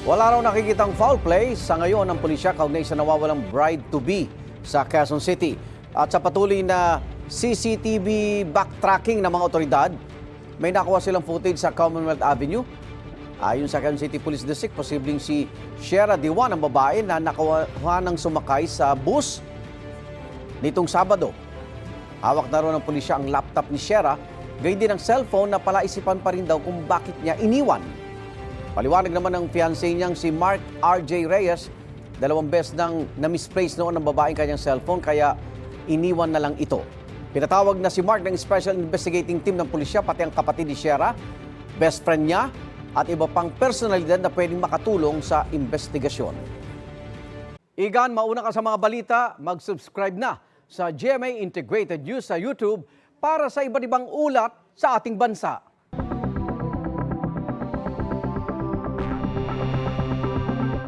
Wala raw nakikitang foul play sa ngayon ng pulisya kaugnay sa nawawalang bride-to-be sa Quezon City. At sa patuloy na CCTV backtracking ng mga otoridad, may nakuha silang footage sa Commonwealth Avenue. Ayon sa Quezon City Police District, posibleng si Shera Diwan, ang babae na nakuha ng sumakay sa bus nitong Sabado. Hawak na raw ng pulisya ang laptop ni Shera, gayon din ang cellphone na palaisipan pa rin daw kung bakit niya iniwan. Paliwanag naman ng fiancé niyang si Mark R.J. Reyes, 2 beses nang na-misplace noon ng babaeng kanyang cellphone kaya iniwan na lang ito. Pinatawag na si Mark ng Special Investigating Team ng pulisya, pati ang kapatid ni Shera, best friend niya at iba pang personalidad na pwedeng makatulong sa investigasyon. Igan, mauna ka sa mga balita, mag-subscribe na sa GMA Integrated News sa YouTube para sa iba't ibang ulat sa ating bansa.